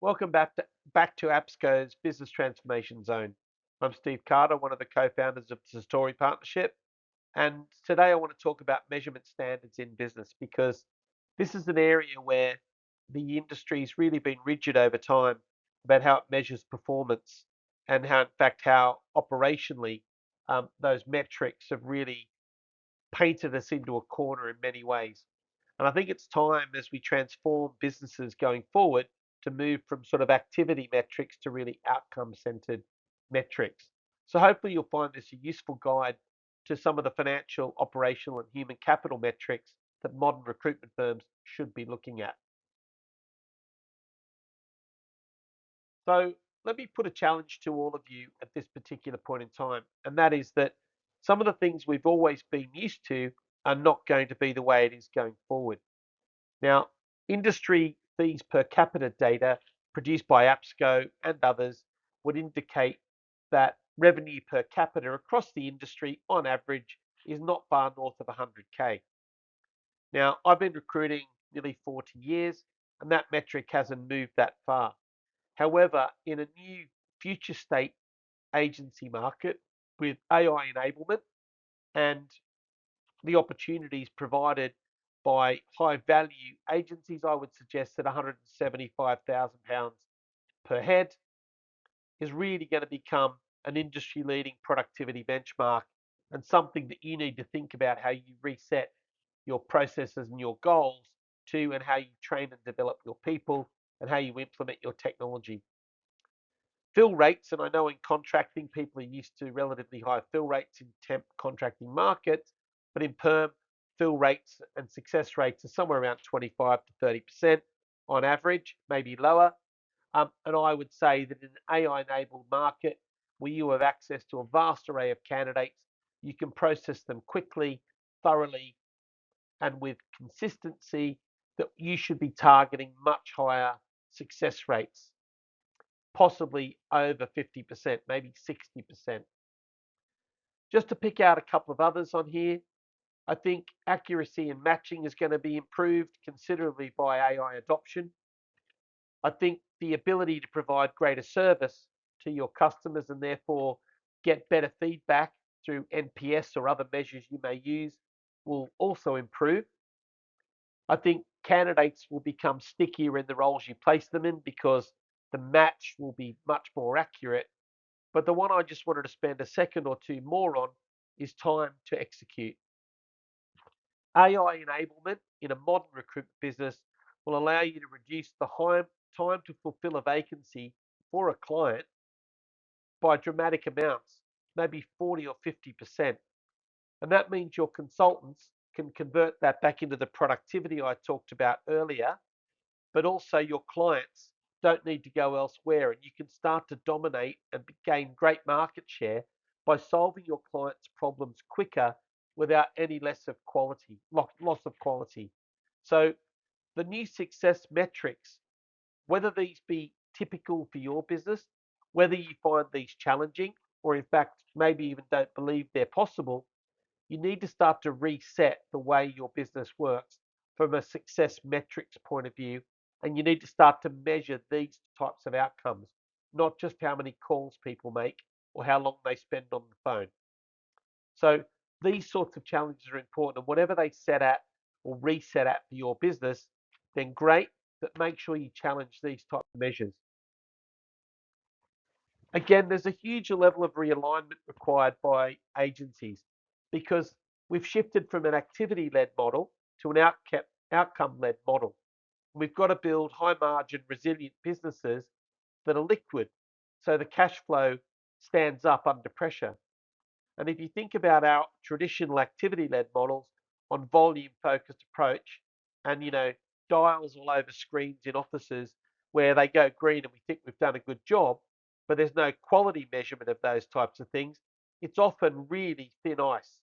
Welcome back to APSCo's Business Transformation Zone. I'm Steve Carter, one of the co-founders of the Satori Partnership, and today I want to talk about measurement standards in business because this is an area where the industry's really been rigid over time about how it measures performance and how, in fact, how operationally those metrics have really painted us into a corner in many ways. And I think it's time as we transform businesses going forward to move from sort of activity metrics to really outcome centered metrics. So hopefully you'll find this a useful guide to some of the financial, operational, and human capital metrics that modern recruitment firms should be looking at. So let me put a challenge to all of you at this particular point in time, and that is that some of the things we've always been used to are not going to be the way it is going forward. Now, industry fees per capita data produced by APSCo and others would indicate that revenue per capita across the industry on average is not far north of 100K. Now, I've been recruiting nearly 40 years, and that metric hasn't moved that far. However, in a new future state agency market with AI enablement and the opportunities provided by high value agencies, I would suggest that £175,000 per head is really going to become an industry leading productivity benchmark and something that you need to think about how you reset your processes and your goals to, and how you train and develop your people and how you implement your technology. Fill rates, and I know in contracting people are used to relatively high fill rates in temp contracting markets, but in perm, fill rates and success rates are somewhere around 25 to 30% on average, maybe lower. And I would say that in an AI-enabled market where you have access to a vast array of candidates, you can process them quickly, thoroughly, and with consistency, that you should be targeting much higher success rates, possibly over 50%, maybe 60%. Just to pick out a couple of others on here, I think accuracy and matching is going to be improved considerably by AI adoption. I think the ability to provide greater service to your customers and therefore get better feedback through NPS or other measures you may use will also improve. I think candidates will become stickier in the roles you place them in because the match will be much more accurate. But the one I just wanted to spend a second or two more on is time to execute. AI enablement in a modern recruitment business will allow you to reduce the time to fulfill a vacancy for a client by dramatic amounts, maybe 40 or 50%. And that means your consultants can convert that back into the productivity I talked about earlier, but also your clients don't need to go elsewhere, and you can start to dominate and gain great market share by solving your clients' problems quicker without any loss of quality. So the new success metrics, whether these be typical for your business, whether you find these challenging, or in fact maybe even don't believe they're possible, you need to start to reset the way your business works from a success metrics point of view. And you need to start to measure these types of outcomes, not just how many calls people make or how long they spend on the phone. So these sorts of challenges are important. And whatever they set at or reset at for your business, then great, but make sure you challenge these types of measures. Again, there's a huge level of realignment required by agencies because we've shifted from an activity-led model to an outcome-led model. We've got to build high-margin, resilient businesses that are liquid, so the cash flow stands up under pressure. And if you think about our traditional activity-led models on volume-focused approach and, dials all over screens in offices where they go green and we think we've done a good job, but there's no quality measurement of those types of things, it's often really thin ice.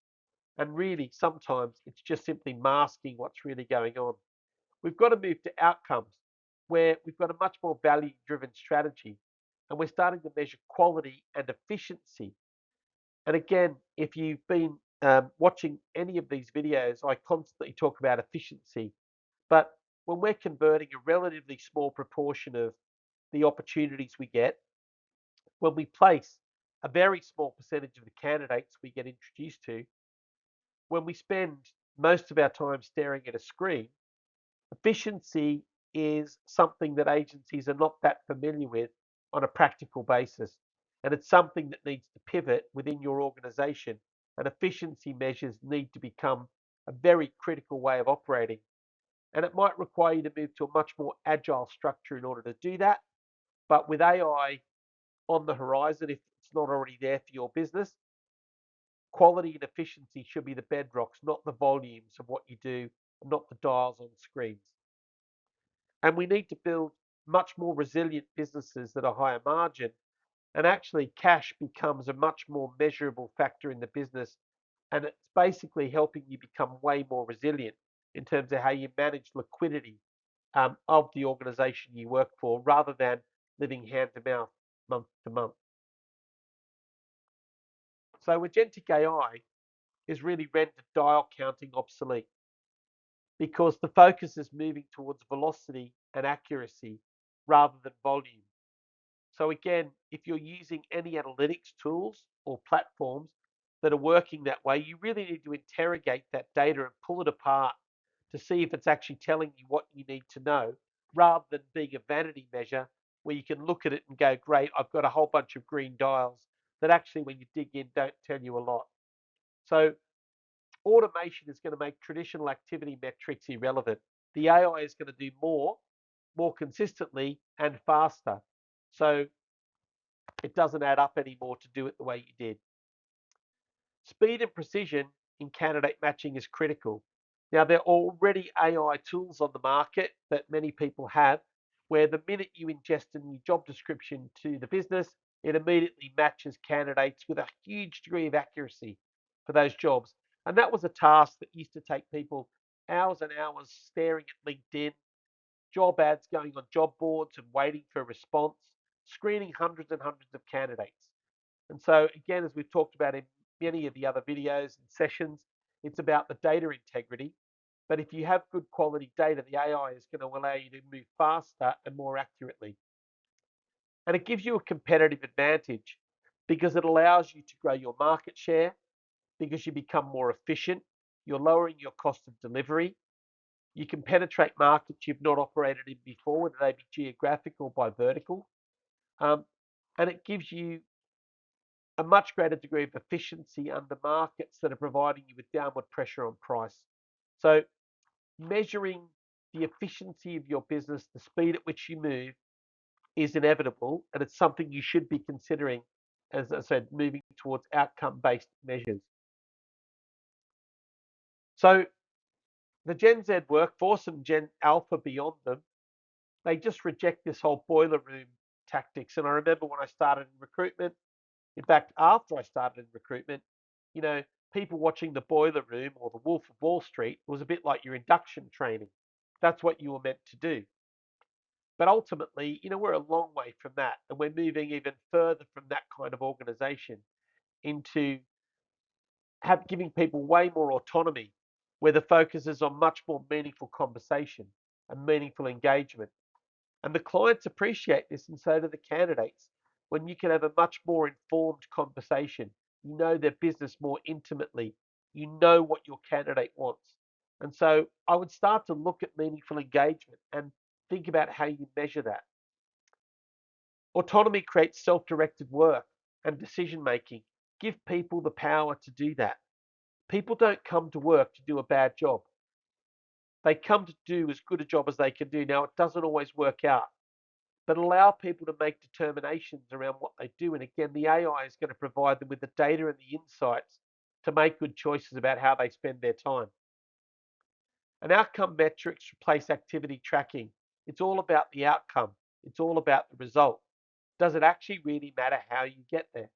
And really, sometimes it's just simply masking what's really going on. We've got to move to outcomes where we've got a much more value-driven strategy, and we're starting to measure quality and efficiency. And again, if you've been watching any of these videos, I constantly talk about efficiency. But when we're converting a relatively small proportion of the opportunities we get when we place a very small percentage of the candidates we get introduced to, when we spend most of our time staring at a screen, efficiency is something that agencies are not that familiar with on a practical basis. And it's something that needs to pivot within your organization. And efficiency measures need to become a very critical way of operating. And it might require you to move to a much more agile structure in order to do that. But with AI on the horizon, if it's not already there for your business, quality and efficiency should be the bedrocks, not the volumes of what you do, and not the dials on screens. And we need to build much more resilient businesses that are higher margin. And actually, cash becomes a much more measurable factor in the business. And it's basically helping you become way more resilient in terms of how you manage liquidity of the organization you work for rather than living hand to mouth, month to month. So agentic AI is really rendered dial counting obsolete because the focus is moving towards velocity and accuracy rather than volume. So again, if you're using any analytics tools or platforms that are working that way, you really need to interrogate that data and pull it apart to see if it's actually telling you what you need to know, rather than being a vanity measure where you can look at it and go, great, I've got a whole bunch of green dials that actually, when you dig in, don't tell you a lot. So automation is going to make traditional activity metrics irrelevant. The AI is going to do more consistently and faster. So it doesn't add up anymore to do it the way you did. Speed and precision in candidate matching is critical. Now, there are already AI tools on the market that many people have, where the minute you ingest a new job description to the business, it immediately matches candidates with a huge degree of accuracy for those jobs. And that was a task that used to take people hours and hours staring at LinkedIn, job ads going on job boards and waiting for a response, screening hundreds and hundreds of candidates. And so, again, as we've talked about in many of the other videos and sessions, it's about the data integrity. But if you have good quality data, the AI is going to allow you to move faster and more accurately. And it gives you a competitive advantage because it allows you to grow your market share, because you become more efficient, you're lowering your cost of delivery, you can penetrate markets you've not operated in before, whether they be geographic or by vertical. And it gives you a much greater degree of efficiency under markets that are providing you with downward pressure on price. So measuring the efficiency of your business, the speed at which you move, is inevitable, and it's something you should be considering, as I said, moving towards outcome-based measures. So the Gen Z workforce and Gen Alpha beyond them, they just reject this whole boiler room tactics. And I remember when I started in recruitment, in fact, after I started in recruitment, you know, people watching the boiler room or the Wolf of Wall Street was a bit like your induction training. That's what you were meant to do. But ultimately, we're a long way from that. And we're moving even further from that kind of organization into giving people way more autonomy, where the focus is on much more meaningful conversation and meaningful engagement. And the clients appreciate this, and so do the candidates. When you can have a much more informed conversation, you know their business more intimately, you know what your candidate wants. And so I would start to look at meaningful engagement and think about how you measure that. Autonomy creates self directed work and decision making. Give people the power to do that. People don't come to work to do a bad job. They come to do as good a job as they can do. Now, it doesn't always work out, but allow people to make determinations around what they do. And again, the AI is going to provide them with the data and the insights to make good choices about how they spend their time. And outcome metrics replace activity tracking. It's all about the outcome. It's all about the result. Does it actually really matter how you get there?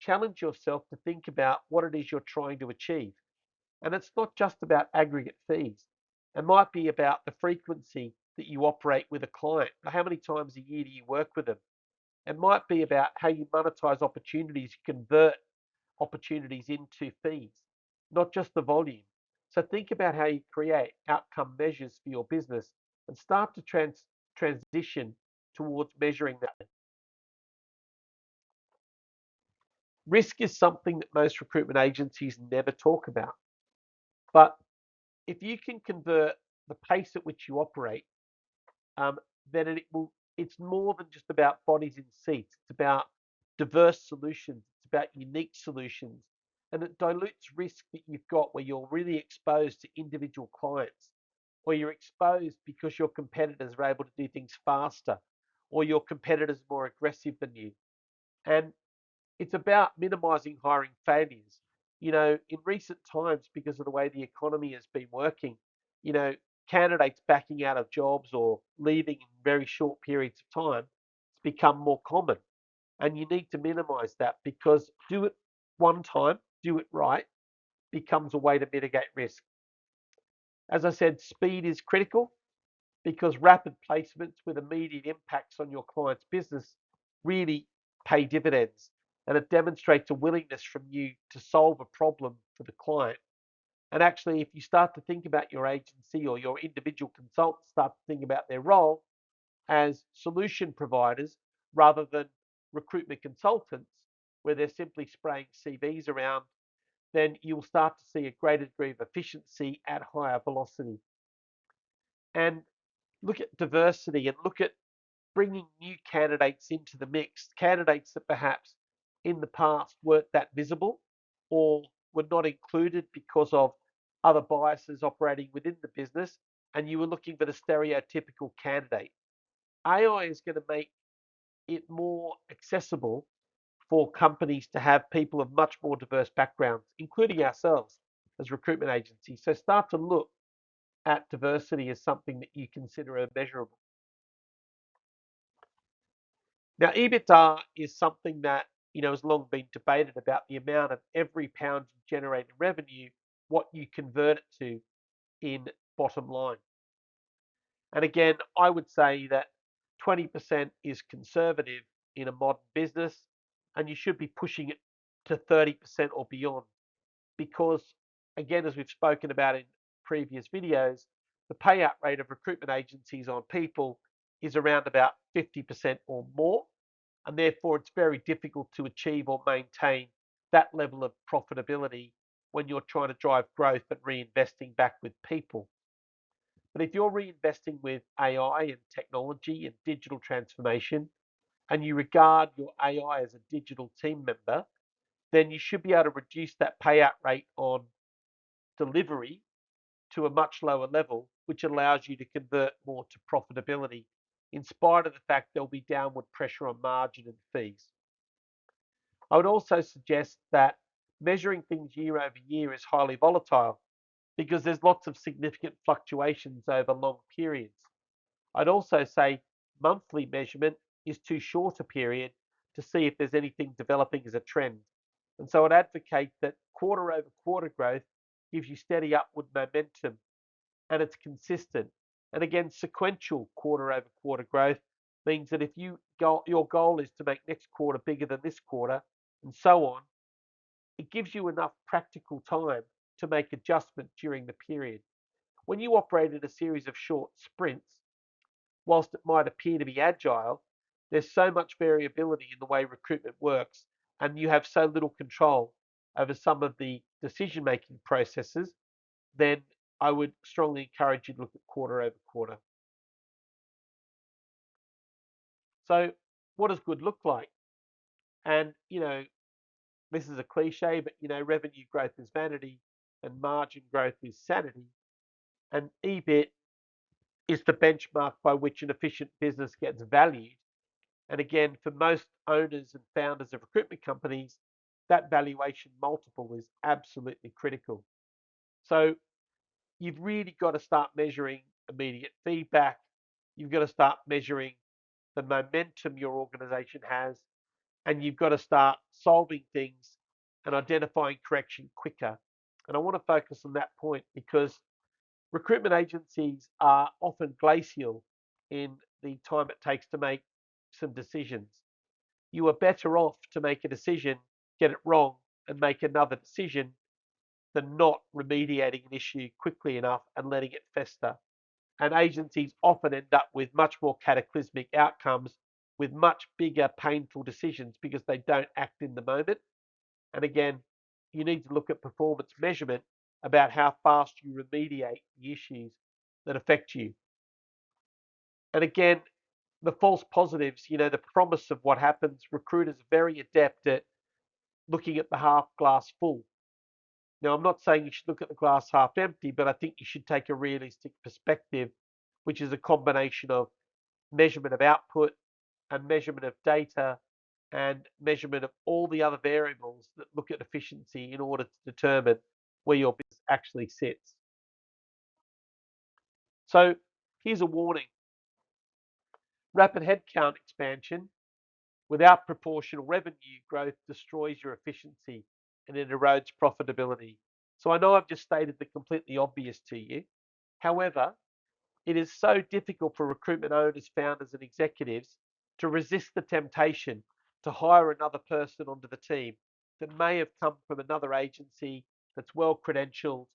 Challenge yourself to think about what it is you're trying to achieve. And it's not just about aggregate fees. It might be about the frequency that you operate with a client. How many times a year do you work with them? It might be about how you monetize opportunities, convert opportunities into fees, not just the volume. So think about how you create outcome measures for your business and start to transition towards measuring that. Risk is something that most recruitment agencies never talk about. But if you can convert the pace at which you operate, um, then it's more than just about bodies in seats. It's about diverse solutions. It's about unique solutions. And it dilutes risk that you've got where you're really exposed to individual clients, or you're exposed because your competitors are able to do things faster, or your competitors are more aggressive than you. And it's about minimizing hiring failures. In recent times, because of the way the economy has been working, you know, candidates backing out of jobs or leaving in very short periods of time, it's become more common. And you need to minimize that because do it one time, do it right, becomes a way to mitigate risk. As I said, speed is critical because rapid placements with immediate impacts on your client's business really pay dividends. And it demonstrates a willingness from you to solve a problem for the client. And actually, if you start to think about your agency or your individual consultants start to think about their role as solution providers rather than recruitment consultants, where they're simply spraying CVs around, then you'll start to see a greater degree of efficiency at higher velocity. And look at diversity and look at bringing new candidates into the mix, candidates that perhaps in the past weren't that visible or were not included because of other biases operating within the business, and you were looking for the stereotypical candidate. AI is going to make it more accessible for companies to have people of much more diverse backgrounds, including ourselves as recruitment agencies. So start to look at diversity as something that you consider measurable. Now, EBITDA is something that has long been debated about the amount of every pound you generate in revenue, what you convert it to in bottom line. And again, I would say that 20% is conservative in a modern business, and you should be pushing it to 30% or beyond. Because, again, as we've spoken about in previous videos, the payout rate of recruitment agencies on people is around about 50% or more. And therefore, it's very difficult to achieve or maintain that level of profitability when you're trying to drive growth and reinvesting back with people. But if you're reinvesting with AI and technology and digital transformation, and you regard your AI as a digital team member, then you should be able to reduce that payout rate on delivery to a much lower level, which allows you to convert more to profitability, in spite of the fact there'll be downward pressure on margin and fees. I would also suggest that measuring things year over year is highly volatile because there's lots of significant fluctuations over long periods. I'd also say monthly measurement is too short a period to see if there's anything developing as a trend. And so I'd advocate that quarter over quarter growth gives you steady upward momentum and it's consistent. And again, sequential quarter over quarter growth means that if your goal is to make next quarter bigger than this quarter and so on, it gives you enough practical time to make adjustment during the period. When you operate in a series of short sprints, whilst it might appear to be agile, there's so much variability in the way recruitment works, and you have so little control over some of the decision-making processes, then I would strongly encourage you to look at quarter over quarter. So what does good look like? And, this is a cliche, but, revenue growth is vanity and margin growth is sanity. And EBIT is the benchmark by which an efficient business gets valued. And again, for most owners and founders of recruitment companies, that valuation multiple is absolutely critical. So you've really got to start measuring immediate feedback. You've got to start measuring the momentum your organization has, and you've got to start solving things and identifying correction quicker. And I want to focus on that point because recruitment agencies are often glacial in the time it takes to make some decisions. You are better off to make a decision, get it wrong, and make another decision than not remediating an issue quickly enough and letting it fester. And agencies often end up with much more cataclysmic outcomes with much bigger painful decisions because they don't act in the moment. And again, you need to look at performance measurement about how fast you remediate the issues that affect you. And again, the false positives, the promise of what happens, recruiters are very adept at looking at the half glass full. Now, I'm not saying you should look at the glass half empty, but I think you should take a realistic perspective, which is a combination of measurement of output and measurement of data and measurement of all the other variables that look at efficiency in order to determine where your business actually sits. So here's a warning. Rapid headcount expansion without proportional revenue growth destroys your efficiency and it erodes profitability. So I know I've just stated the completely obvious to you. However, it is so difficult for recruitment owners, founders, and executives to resist the temptation to hire another person onto the team that may have come from another agency that's well credentialed,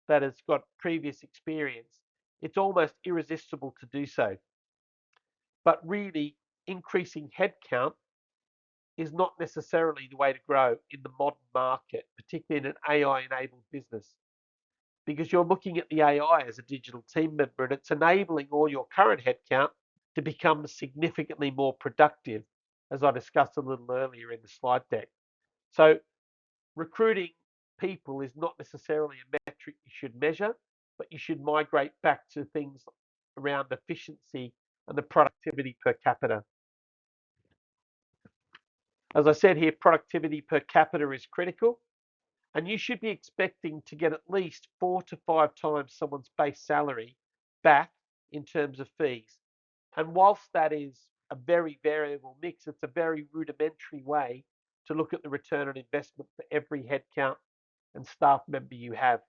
that has got previous experience. It's almost irresistible to do so. But really, increasing headcount is not necessarily the way to grow in the modern market, particularly in an AI enabled business, because you're looking at the AI as a digital team member and it's enabling all your current headcount to become significantly more productive, as I discussed a little earlier in the slide deck. So, recruiting people is not necessarily a metric you should measure, but you should migrate back to things around efficiency and the productivity per capita. As I said here, productivity per capita is critical, and you should be expecting to get at least 4 to 5 times someone's base salary back in terms of fees. And whilst that is a very variable mix, it's a very rudimentary way to look at the return on investment for every headcount and staff member you have.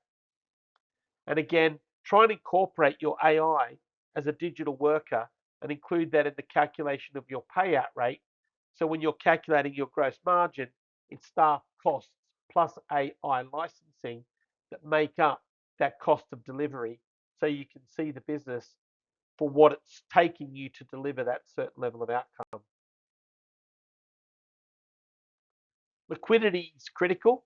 And again, try and incorporate your AI as a digital worker and include that in the calculation of your payout rate. So when you're calculating your gross margin, it's staff costs plus AI licensing that make up that cost of delivery. So you can see the business for what it's taking you to deliver that certain level of outcome. Liquidity is critical,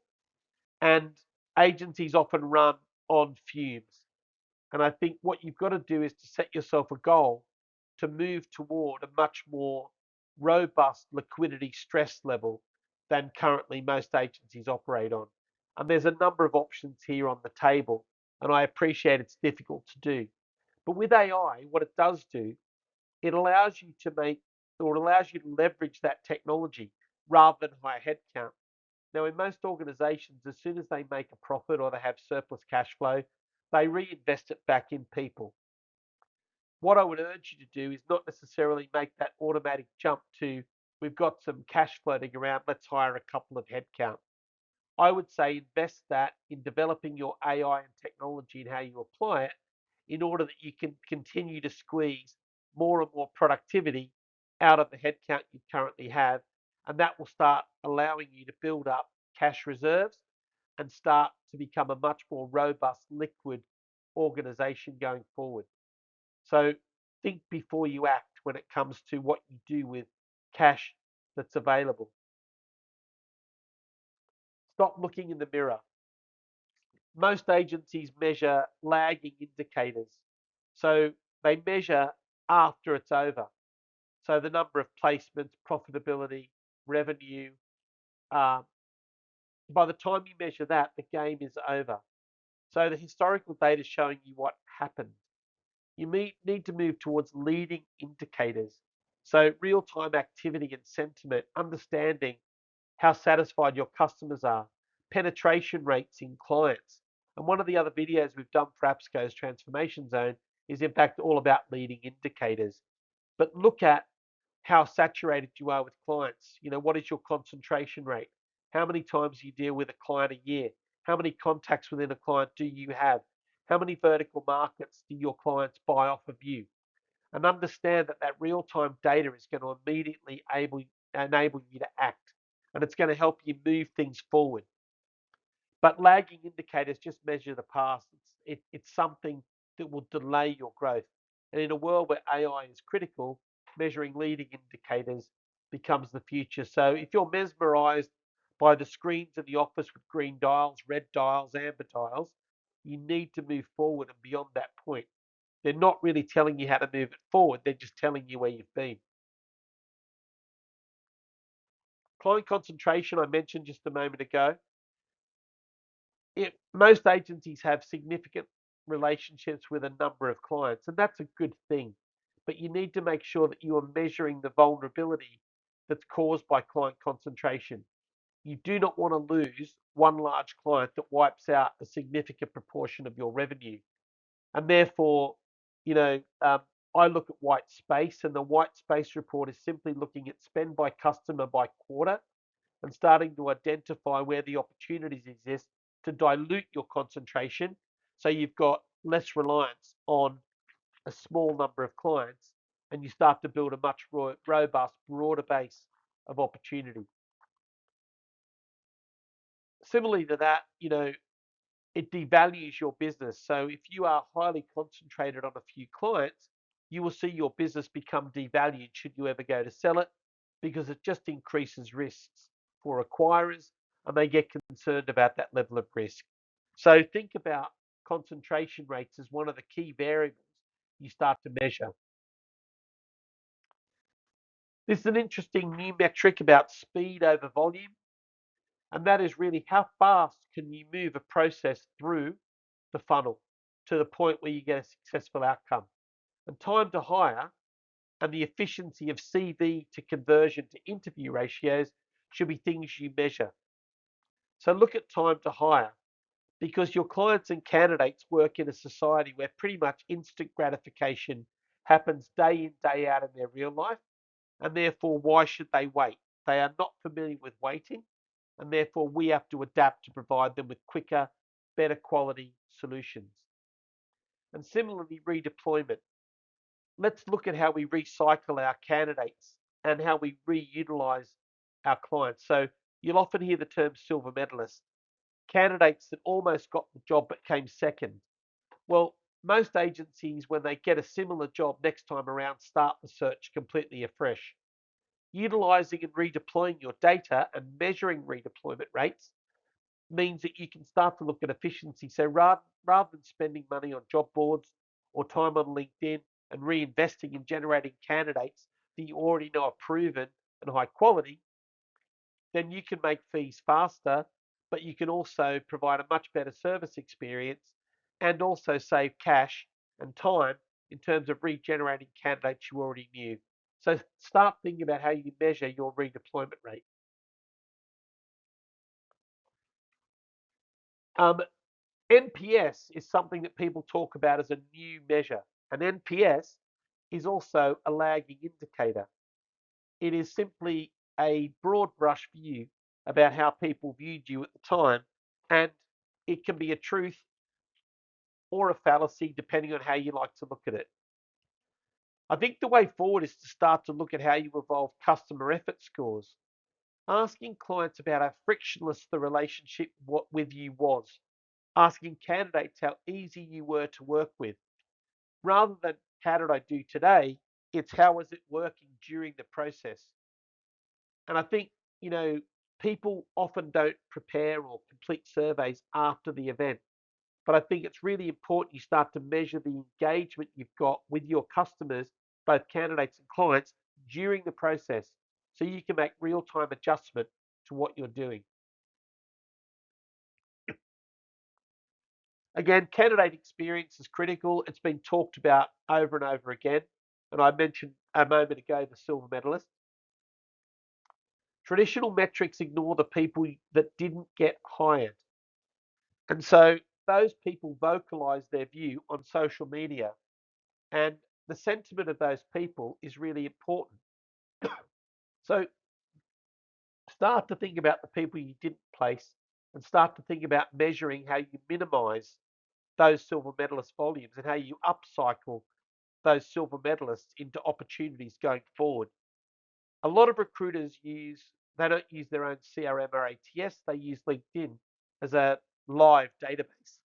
and agencies often run on fumes. And I think what you've got to do is to set yourself a goal to move toward a much more robust liquidity stress level than currently most agencies operate on. And there's a number of options here on the table, and I appreciate it's difficult to do. But with AI, what it does do, it allows you to make or it allows you to leverage that technology rather than higher headcount. Now, in most organizations, as soon as they make a profit or they have surplus cash flow, they reinvest it back in people. What I would urge you to do is not necessarily make that automatic jump to, we've got some cash floating around, let's hire a couple of headcount. I would say invest that in developing your AI and technology and how you apply it in order that you can continue to squeeze more and more productivity out of the headcount you currently have. And that will start allowing you to build up cash reserves and start to become a much more robust, liquid organization going forward. So think before you act when it comes to what you do with cash that's available. Stop looking in the mirror. Most agencies measure lagging indicators. So they measure after it's over. So the number of placements, profitability, revenue. Uh, by the time you measure that, the game is over. So the historical data is showing you what happened. You need to move towards leading indicators. So real-time activity and sentiment, understanding how satisfied your customers are, penetration rates in clients. And one of the other videos we've done for APSCo's Transformation Zone is in fact all about leading indicators. But look at how saturated you are with clients. What is your concentration rate? How many times do you deal with a client a year? How many contacts within a client do you have? How many vertical markets do your clients buy off of you? And understand that real-time data is going to immediately enable you to act. And it's going to help you move things forward. But lagging indicators just measure the past. It's something that will delay your growth. And in a world where AI is critical, measuring leading indicators becomes the future. So if you're mesmerized by the screens in the office with green dials, red dials, amber dials, you need to move forward and beyond that point. They're not really telling you how to move it forward, they're just telling you where you've been. Client concentration, I mentioned just a moment ago. Most agencies have significant relationships with a number of clients, and that's a good thing. But you need to make sure that you are measuring the vulnerability that's caused by client concentration. You do not want to lose one large client that wipes out a significant proportion of your revenue. And therefore, you know, um, I look at white space, and the white space report is simply looking at spend by customer by quarter and starting to identify where the opportunities exist to dilute your concentration so you've got less reliance on a small number of clients and you start to build a much robust, broader base of opportunity. Similarly to that, it devalues your business. So if you are highly concentrated on a few clients, you will see your business become devalued should you ever go to sell it because it just increases risks for acquirers and they get concerned about that level of risk. So think about concentration rates as one of the key variables you start to measure. This is an interesting new metric about speed over volume, and that is really how fast can you move a process through the funnel to the point where you get a successful outcome. And time to hire and the efficiency of CV to conversion to interview ratios should be things you measure. So look at time to hire because your clients and candidates work in a society where pretty much instant gratification happens day in, day out in their real life. And therefore, why should they wait? They are not familiar with waiting. And therefore, we have to adapt to provide them with quicker, better quality solutions. And similarly, redeployment. Let's look at how we recycle our candidates and how we reutilize our clients. So you'll often hear the term silver medalist, candidates that almost got the job but came second. Well, most agencies, when they get a similar job next time around, start the search completely afresh. Utilizing and redeploying your data and measuring redeployment rates means that you can start to look at efficiency. So rather than spending money on job boards or time on LinkedIn and reinvesting in generating candidates that you already know are proven and high quality, then you can make fees faster, but you can also provide a much better service experience and also save cash and time in terms of regenerating candidates you already knew. So start thinking about how you measure your redeployment rate. Um, NPS is something that people talk about as a new measure. And NPS is also a lagging indicator. It is simply a broad brush view about how people viewed you at the time. And it can be a truth or a fallacy depending on how you like to look at it. I think the way forward is to start to look at how you evolve customer effort scores, asking clients about how frictionless the relationship with you was, asking candidates how easy you were to work with. Rather than how did I do today, it's how was it working during the process. And I think, you know, people often don't prepare or complete surveys after the event. But I think it's really important you start to measure the engagement you've got with your customers, both candidates and clients, during the process so you can make real time adjustment to what you're doing. Again, candidate experience is critical. It's been talked about over and over again. And I mentioned a moment ago the silver medalist. Traditional metrics ignore the people that didn't get hired. And so those people vocalize their view on social media. And the sentiment of those people is really important. So start to think about the people you didn't place and start to think about measuring how you minimize those silver medalist volumes and how you upcycle those silver medalists into opportunities going forward. A lot of recruiters they don't use their own CRM or ATS, they use LinkedIn as a live database.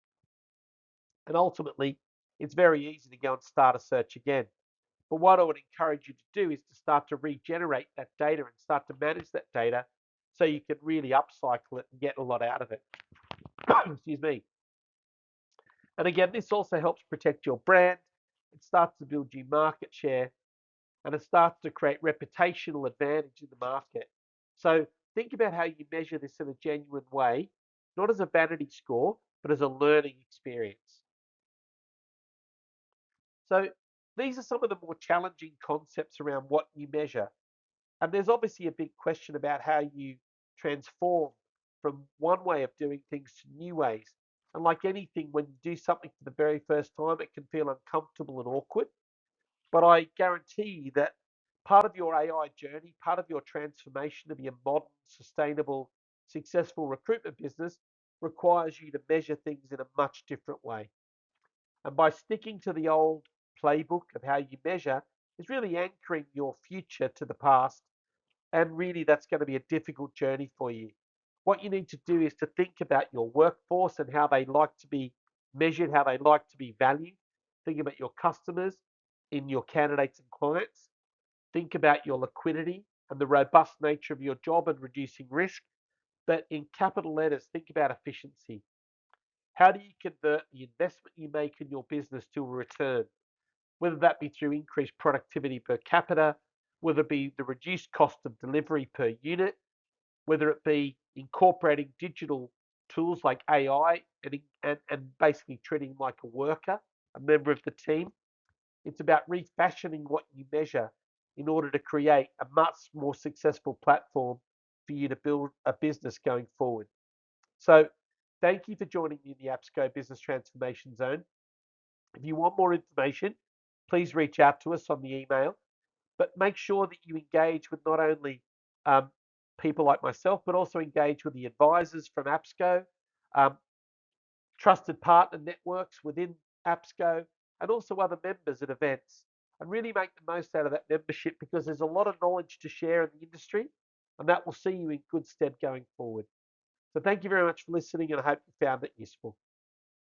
And ultimately, it's very easy to go and start a search again. But what I would encourage you to do is to start to regenerate that data and start to manage that data so you can really upcycle it and get a lot out of it. Excuse me. And again, this also helps protect your brand. It starts to build your market share and it starts to create reputational advantage in the market. So think about how you measure this in a genuine way, not as a vanity score, but as a learning experience. So these are some of the more challenging concepts around what you measure. And there's obviously a big question about how you transform from one way of doing things to new ways. And like anything, when you do something for the very first time, it can feel uncomfortable and awkward. But I guarantee you that part of your AI journey, part of your transformation to be a modern, sustainable, successful recruitment business requires you to measure things in a much different way. And by sticking to the old playbook of how you measure is really anchoring your future to the past. And really, that's going to be a difficult journey for you. What you need to do is to think about your workforce and how they like to be measured, how they like to be valued. Think about your customers in your candidates and clients. Think about your liquidity and the robust nature of your job and reducing risk. But in capital letters, think about efficiency. How do you convert the investment you make in your business to a return? Whether that be through increased productivity per capita, whether it be the reduced cost of delivery per unit, whether it be incorporating digital tools like AI and basically treating like a worker, a member of the team. It's about refashioning what you measure in order to create a much more successful platform for you to build a business going forward. So thank you for joining me in the APSCo Business Transformation Zone. If you want more information, please reach out to us on the email, but make sure that you engage with not only um, people like myself, but also engage with the advisors from APSCo, um, trusted partner networks within APSCo, and also other members at events, and really make the most out of that membership because there's a lot of knowledge to share in the industry, and that will see you in good stead going forward. So thank you very much for listening, and I hope you found it useful.